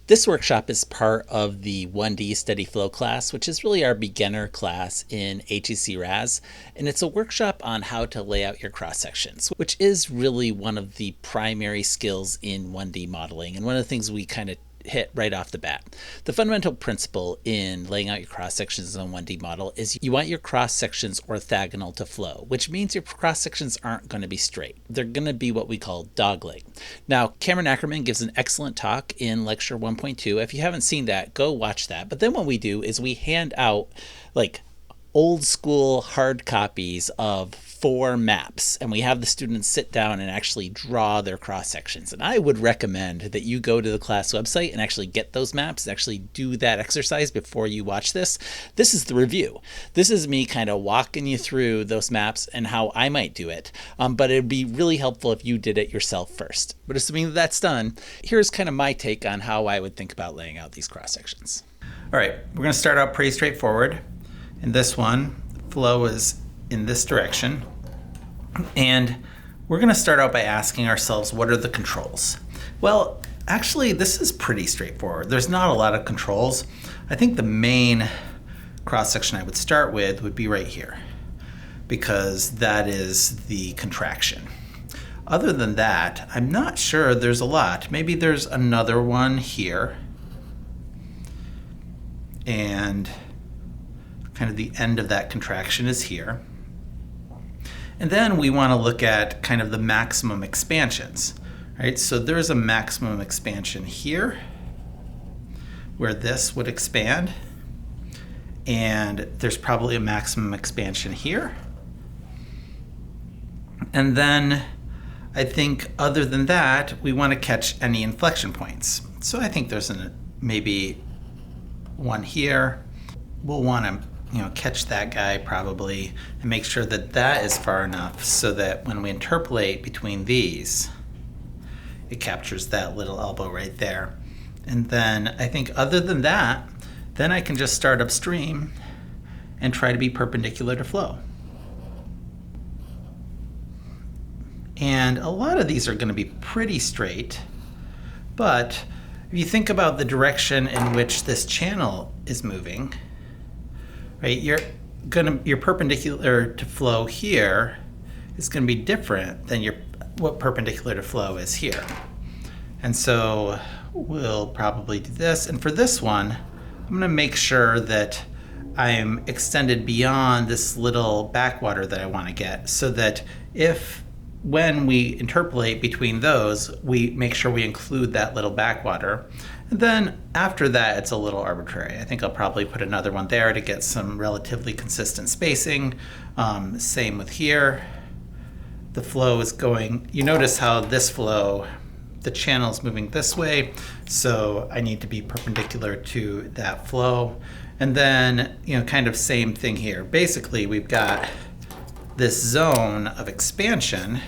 This workshop is part of the 1D Steady Flow class, which is really our beginner class in HEC RAS, and it's a workshop on how to lay out your cross sections, which is really one of the primary skills in 1D modeling, and one of the things we kind of hit right off the bat. The fundamental principle in laying out your cross sections in a 1D model is you want your cross sections orthogonal to flow, which means your cross sections aren't going to be straight. They're going to be what we call dogleg. Now, Cameron Ackerman gives an excellent talk in lecture 1.2. If you haven't seen that, go watch that. But then what we do is we hand out like old school hard copies of 4 maps, and we have the students sit down and actually draw their cross sections. And I would recommend that you go to the class website and actually get those maps and actually do that exercise before you watch this. This is the review. This is me kind of walking you through those maps and how I might do it. But it'd be really helpful if you did it yourself first. But assuming that that's done, here's kind of my take on how I would think about laying out these cross sections. All right, we're going to start out pretty straightforward. In this one, flow is in this direction. And we're going to start out by asking ourselves, what are the controls? Well, actually, this is pretty straightforward. There's not a lot of controls. I think the main cross-section I would start with would be right here, because that is the contraction. Other than that, I'm not sure there's a lot. Maybe there's another one here, and kind of the end of that contraction is here. And then we want to look at kind of the maximum expansions, right? So there's a maximum expansion here where this would expand, and there's probably a maximum expansion here. And then I think other than that, we want to catch any inflection points. So I think there's maybe one here. We'll want to catch that guy probably and make sure that that is far enough so that when we interpolate between these, it captures that little elbow right there. And then I think other than that, then I can just start upstream and try to be perpendicular to flow. And a lot of these are going to be pretty straight, but if you think about the direction in which this channel is moving, right, your perpendicular to flow here is going to be different than what perpendicular to flow is here. And so we'll probably do this. And for this one, I'm going to make sure that I'm extended beyond this little backwater that I want to get, so that when we interpolate between those, we make sure we include that little backwater. And then after that, it's a little arbitrary. I think I'll probably put another one there to get some relatively consistent spacing. Same with here. The flow is going, you notice how this flow, the channel is moving this way, so I need to be perpendicular to that flow. And then, kind of same thing here. Basically, we've got this zone of expansion,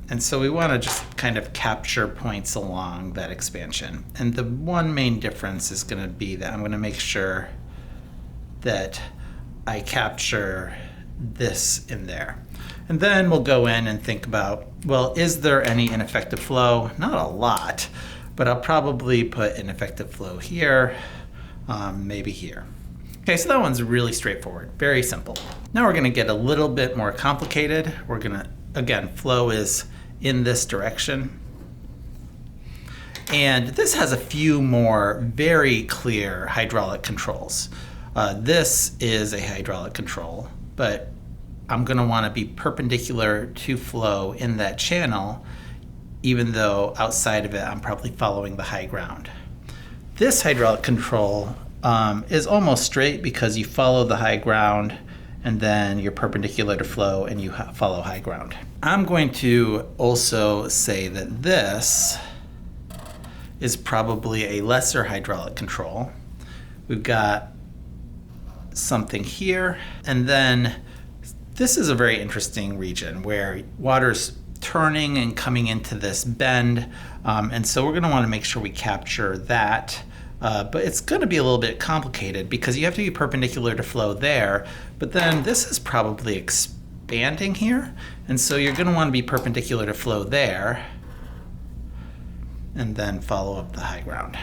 and so we want to just kind of capture points along that expansion. And the one main difference is going to be that I'm going to make sure that I capture this in there. And then we'll go in and think about, well, is there any ineffective flow? Not a lot, but I'll probably put ineffective flow here, maybe here. Okay, so that one's really straightforward, very simple. Now we're going to get a little bit more complicated. We're going to, again, flow is in this direction. And this has a few more very clear hydraulic controls. This is a hydraulic control, but I'm going to want to be perpendicular to flow in that channel, even though outside of it, I'm probably following the high ground. This hydraulic control is almost straight because you follow the high ground and then you're perpendicular to flow and you follow high ground. I'm going to also say that this is probably a lesser hydraulic control. We've got something here, and then this is a very interesting region where water's turning and coming into this bend, and so we're going to want to make sure we capture that. But it's going to be a little bit complicated because you have to be perpendicular to flow there, but then this is probably expanding here, and so you're going to want to be perpendicular to flow there. and then follow up the high ground.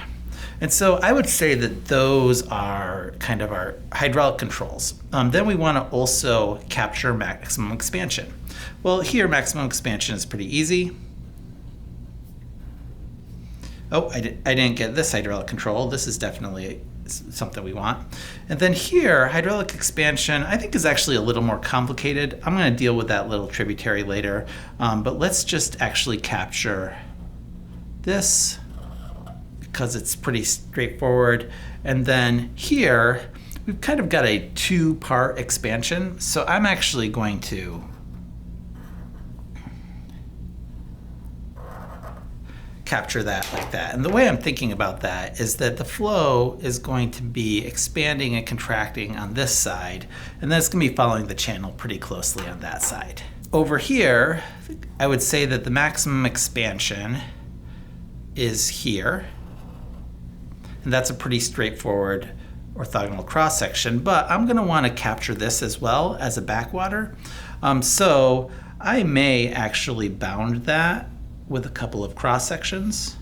And so I would say that those are kind of our hydraulic controls. Then we want to also capture maximum expansion. Well, here maximum expansion is pretty easy. Oh, I didn't get this hydraulic control. This is definitely something we want. And then here, hydraulic expansion, I think is actually a little more complicated. I'm going to deal with that little tributary later, but let's just actually capture this because it's pretty straightforward. And then here, we've kind of got a two-part expansion. So I'm actually going to capture that like that. And the way I'm thinking about that is that the flow is going to be expanding and contracting on this side, and then it's going to be following the channel pretty closely on that side. Over here, I would say that the maximum expansion is here, and that's a pretty straightforward orthogonal cross section, but I'm going to want to capture this as well as a backwater. So I may actually bound that with a couple of cross sections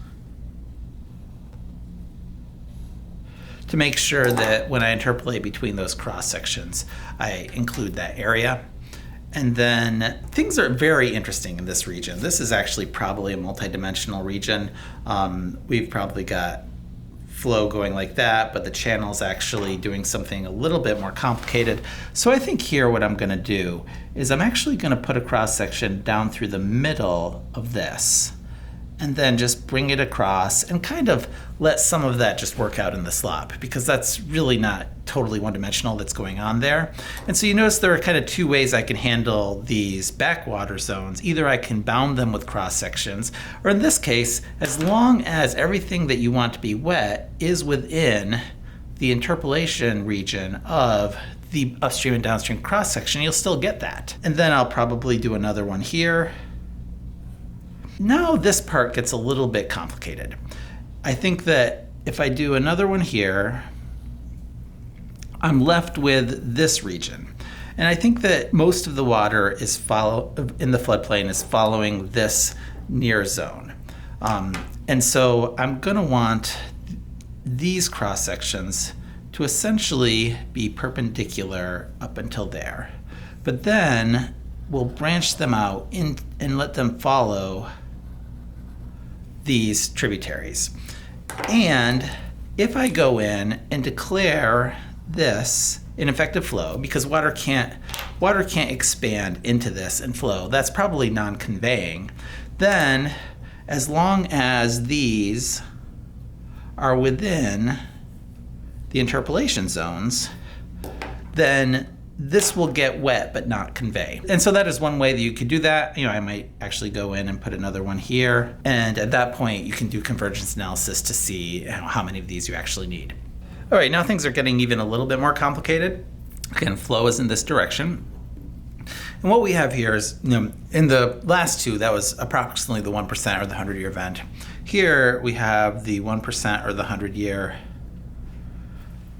to make sure that when I interpolate between those cross sections, I include that area. And then things are very interesting in this region. This is actually probably a multidimensional region. We've probably got flow going like that, but the channel's actually doing something a little bit more complicated. So I think here what I'm going to do is I'm actually going to put a cross section down through the middle of this, and then just bring it across and kind of let some of that just work out in the slop, because that's really not totally one-dimensional that's going on there. And so you notice there are kind of two ways I can handle these backwater zones. Either I can bound them with cross sections, or in this case, as long as everything that you want to be wet is within the interpolation region of the upstream and downstream cross section, you'll still get that. And then I'll probably do another one here. Now this part gets a little bit complicated. I think that if I do another one here, I'm left with this region. And I think that most of the water is in the floodplain is following this near zone. And so I'm going to want these cross sections to essentially be perpendicular up until there. But then we'll branch them out and let them follow these tributaries. And if I go in and declare this an effective flow, because water can't expand into this and flow, that's probably non-conveying, then as long as these are within the interpolation zones, then this will get wet but not convey. And so that is one way that you could do that. I might actually go in and put another one here. And at that point, you can do convergence analysis to see how many of these you actually need. All right, now things are getting even a little bit more complicated. Again, flow is in this direction. And what we have here is, in the last two, that was approximately the 1% or the 100-year event. Here we have the 1% or the 100-year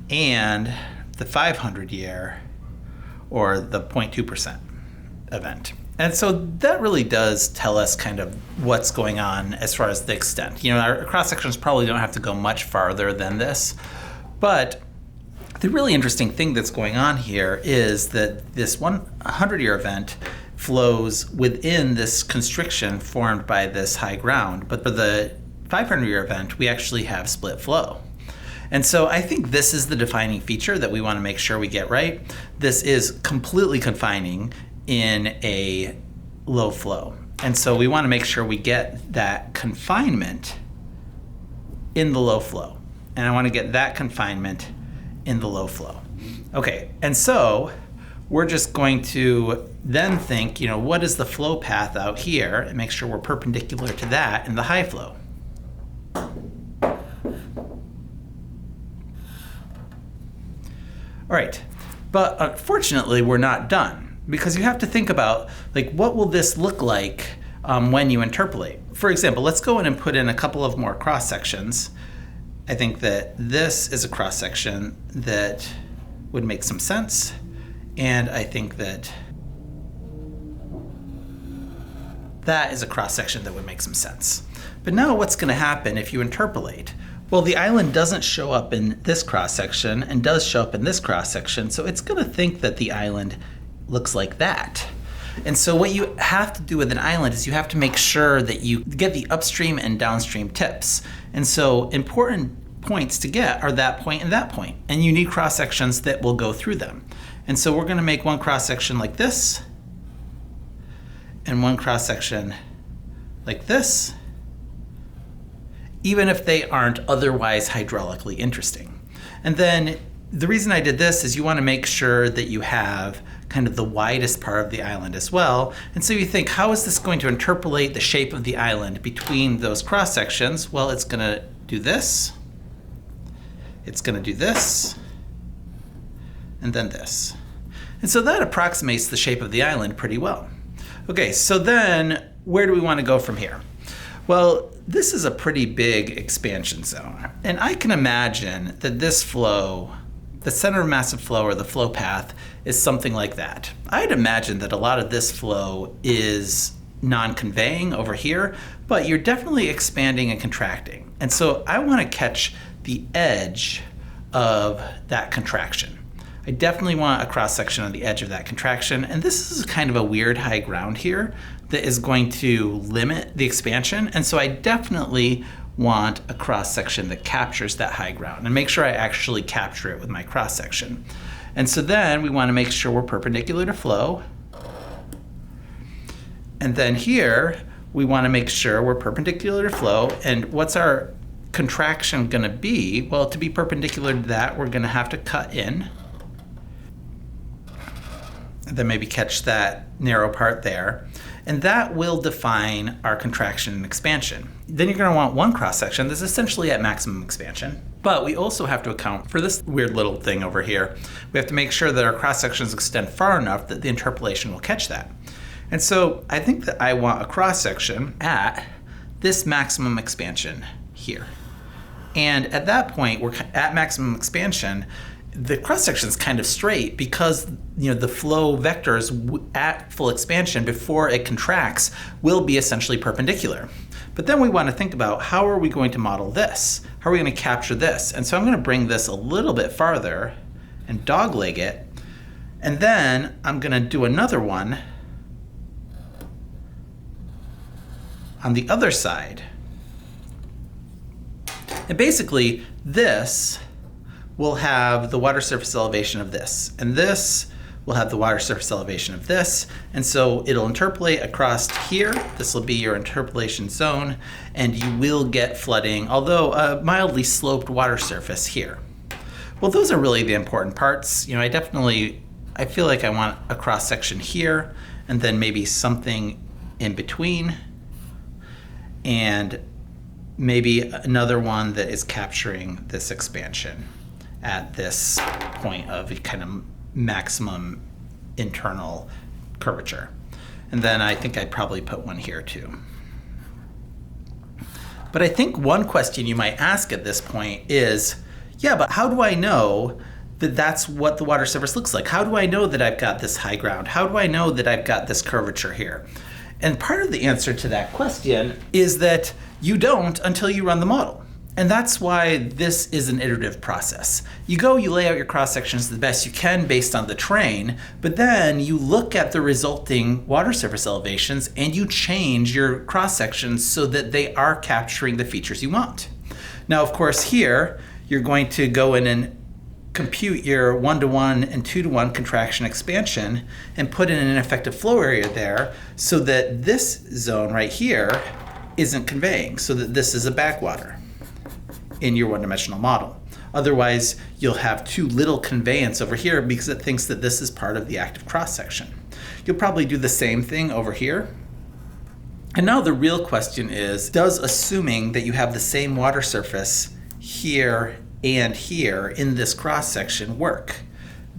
and the 500-year or the 0.2% event. And so that really does tell us kind of what's going on as far as the extent. Our cross sections probably don't have to go much farther than this, but the really interesting thing that's going on here is that this 100-year event flows within this constriction formed by this high ground, but for the 500-year event, we actually have split flow. And so I think this is the defining feature that we want to make sure we get right. This is completely confining in a low flow. And so we want to make sure we get that confinement in the low flow. And I want to get that confinement in the low flow. Okay, and so we're just going to then think, what is the flow path out here, and make sure we're perpendicular to that in the high flow. All right, but unfortunately we're not done, because you have to think about what will this look like when you interpolate. For example, let's go in and put in a couple of more cross sections. I think that this is a cross section that would make some sense, and I think that that is a cross section that would make some sense. But now what's going to happen if you interpolate? Well, the island doesn't show up in this cross-section and does show up in this cross-section, so it's going to think that the island looks like that. And so what you have to do with an island is you have to make sure that you get the upstream and downstream tips. And so important points to get are that point and that point. And you need cross-sections that will go through them. And so we're going to make one cross-section like this, and one cross-section like this, even if they aren't otherwise hydraulically interesting. And then the reason I did this is you want to make sure that you have kind of the widest part of the island as well. And so you think, how is this going to interpolate the shape of the island between those cross sections? Well, it's going to do this, it's going to do this, and then this. And so that approximates the shape of the island pretty well. Okay, so then where do we want to go from here? Well, this is a pretty big expansion zone. And I can imagine that this flow, the center of mass of flow or the flow path, is something like that. I'd imagine that a lot of this flow is non-conveying over here, but you're definitely expanding and contracting. And so I want to catch the edge of that contraction. I definitely want a cross-section on the edge of that contraction. And this is kind of a weird high ground here that is going to limit the expansion. And so I definitely want a cross-section that captures that high ground and make sure I actually capture it with my cross-section. And so then we want to make sure we're perpendicular to flow. And then here, we want to make sure we're perpendicular to flow. And what's our contraction going to be? Well, to be perpendicular to that, we're going to have to cut in. And then maybe catch that narrow part there. And that will define our contraction and expansion. Then you're going to want one cross-section that's essentially at maximum expansion. But we also have to account for this weird little thing over here. We have to make sure that our cross-sections extend far enough that the interpolation will catch that. And so I think that I want a cross-section at this maximum expansion here. And at that point, we're at maximum expansion. The cross-section is kind of straight because the flow vectors at full expansion before it contracts will be essentially perpendicular. But then we want to think about how are we going to model this? How are we going to capture this? And so I'm going to bring this a little bit farther and dogleg it. And then I'm going to do another one on the other side. And basically this will have the water surface elevation of this, and this will have the water surface elevation of this, and so it'll interpolate across here. This will be your interpolation zone, and you will get flooding, although a mildly sloped water surface here. Well, those are really the important parts. I feel like I want a cross section here, and then maybe something in between, and maybe another one that is capturing this expansion at this point of kind of maximum internal curvature. And then I think I'd probably put one here too. But I think one question you might ask at this point is, yeah, but how do I know that that's what the water surface looks like? How do I know that I've got this high ground? How do I know that I've got this curvature here? And part of the answer to that question is that you don't until you run the model. And that's why this is an iterative process. You lay out your cross sections the best you can based on the terrain, but then you look at the resulting water surface elevations and you change your cross sections so that they are capturing the features you want. Now, of course, here you're going to go in and compute your 1-to-1 and 2-to-1 contraction expansion and put in an effective flow area there so that this zone right here isn't conveying, so that this is a backwater in your one-dimensional model. Otherwise, you'll have too little conveyance over here because it thinks that this is part of the active cross-section. You'll probably do the same thing over here. And now the real question is, does assuming that you have the same water surface here and here in this cross-section work?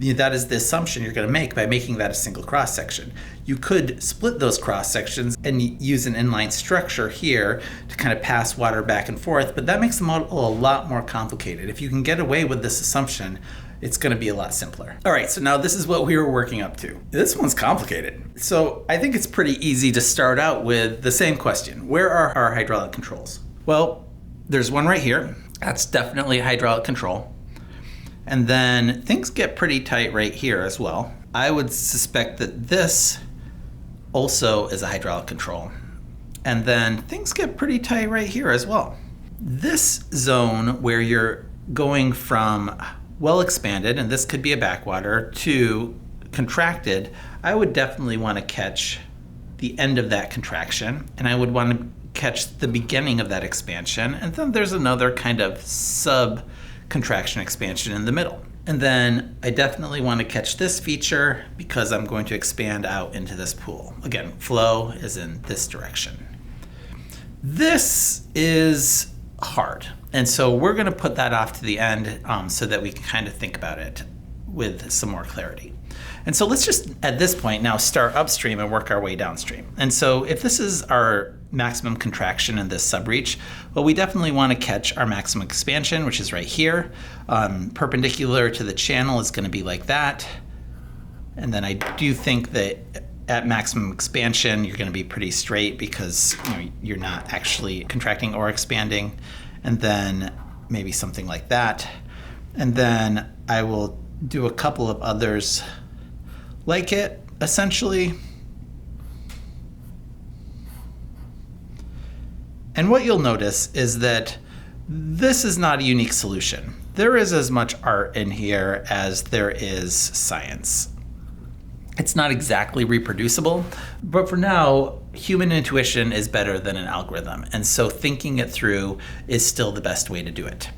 That is the assumption you're going to make by making that a single cross-section. You could split those cross-sections and use an inline structure here to kind of pass water back and forth, but that makes the model a lot more complicated. If you can get away with this assumption, it's going to be a lot simpler. All right, so now this is what we were working up to. This one's complicated. So I think it's pretty easy to start out with the same question. Where are our hydraulic controls? Well, there's one right here. That's definitely a hydraulic control. And then things get pretty tight right here as well. I would suspect that this also is a hydraulic control. And then things get pretty tight right here as well. This zone where you're going from well expanded, and this could be a backwater, to contracted, I would definitely want to catch the end of that contraction, and I would want to catch the beginning of that expansion, and then there's another kind of sub-contraction expansion in the middle. And then I definitely want to catch this feature because I'm going to expand out into this pool. Again, flow is in this direction. This is hard. And so we're going to put that off to the end so that we can kind of think about it with some more clarity. And so let's just, at this point, now start upstream and work our way downstream. And so if this is our maximum contraction in this subreach, well, we definitely want to catch our maximum expansion, which is right here. Perpendicular to the channel is going to be like that. And then I do think that at maximum expansion, you're going to be pretty straight because you're not actually contracting or expanding. And then maybe something like that. And then I will do a couple of others like it, essentially. And what you'll notice is that this is not a unique solution. There is as much art in here as there is science. It's not exactly reproducible, but for now, human intuition is better than an algorithm. And so thinking it through is still the best way to do it.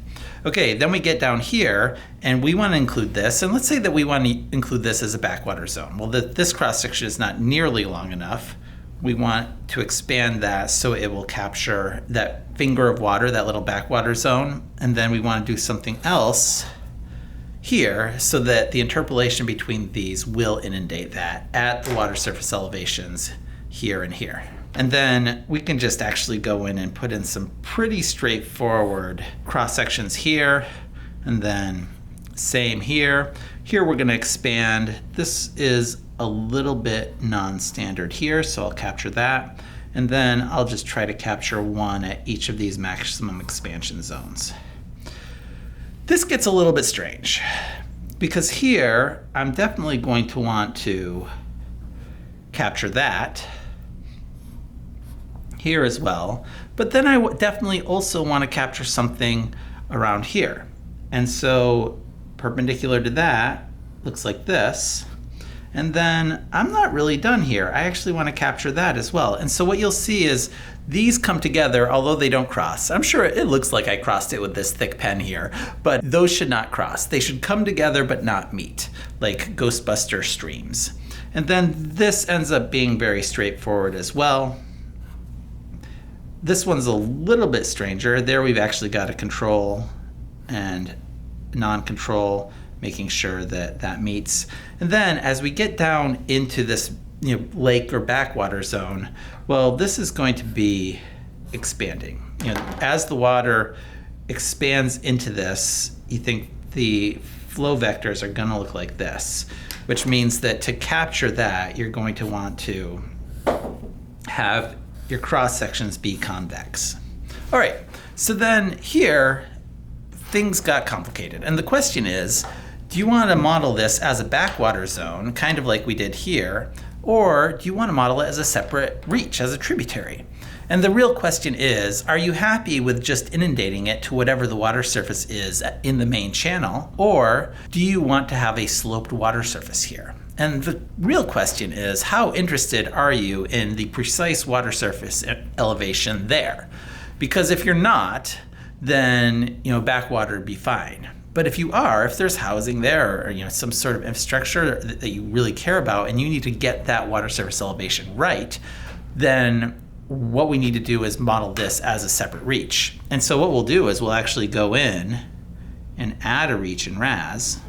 Okay, then we get down here and we want to include this. And let's say that we want to include this as a backwater zone. Well, this cross section is not nearly long enough. We want to expand that so it will capture that finger of water, that little backwater zone. And then we want to do something else here so that the interpolation between these will inundate that at the water surface elevations here and here. And then we can just actually go in and put in some pretty straightforward cross sections here, and then same here. Here we're going to expand. This is a little bit non-standard here, so I'll capture that. And then I'll just try to capture one at each of these maximum expansion zones. This gets a little bit strange because here I'm definitely going to want to capture that here as well, but then I definitely also want to capture something around here. And so perpendicular to that looks like this. And then I'm not really done here. I actually want to capture that as well. And so what you'll see is these come together, although they don't cross. I'm sure it looks like I crossed it with this thick pen here, but those should not cross. They should come together but not meet, like Ghostbuster streams. And then this ends up being very straightforward as well. This one's a little bit stranger. There we've actually got a control and non-control, making sure that that meets. And then as we get down into this lake or backwater zone, well, this is going to be expanding. As the water expands into this, you think the flow vectors are going to look like this, which means that to capture that, you're going to want to have your cross sections be convex. All right, so then here, things got complicated. And the question is, do you want to model this as a backwater zone, kind of like we did here, or do you want to model it as a separate reach, as a tributary? And the real question is, are you happy with just inundating it to whatever the water surface is in the main channel, or do you want to have a sloped water surface here? And the real question is, how interested are you in the precise water surface elevation there? Because if you're not, then backwater would be fine. But if you are, if there's housing there or some sort of infrastructure that you really care about and you need to get that water surface elevation right, then what we need to do is model this as a separate reach. And so what we'll do is we'll actually go in and add a reach in RAS.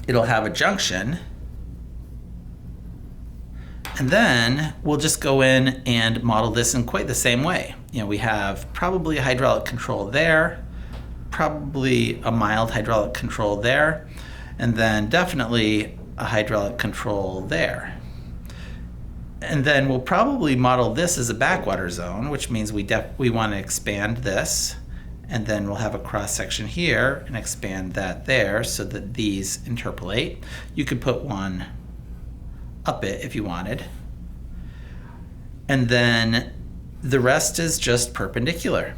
It'll have a junction. And then we'll just go in and model this in quite the same way. We have probably a hydraulic control there. probably a mild hydraulic control there, and then definitely a hydraulic control there. And then we'll probably model this as a backwater zone, which means we want to expand this, and then we'll have a cross section here and expand that there so that these interpolate. You could put one up it if you wanted. And then the rest is just perpendicular.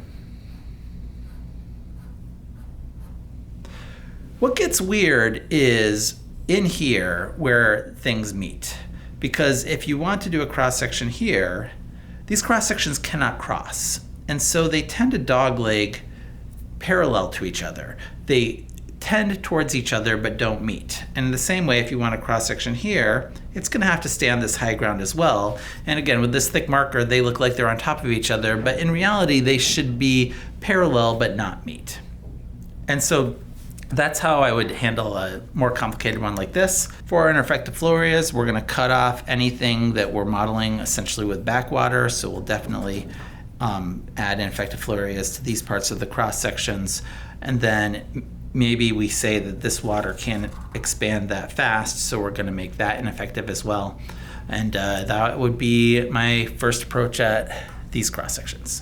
What gets weird is in here where things meet. Because if you want to do a cross section here, these cross sections cannot cross. And so they tend to dogleg parallel to each other. They tend towards each other but don't meet. And in the same way, if you want a cross section here, it's going to have to stay on this high ground as well. And again, with this thick marker, they look like they're on top of each other, but in reality, they should be parallel but not meet. And so that's how I would handle a more complicated one like this. For our ineffective flow areas, we're going to cut off anything that we're modeling essentially with backwater. So we'll definitely add ineffective flow areas to these parts of the cross sections. And then maybe we say that this water can't expand that fast, so we're going to make that ineffective as well. And that would be my first approach at these cross sections.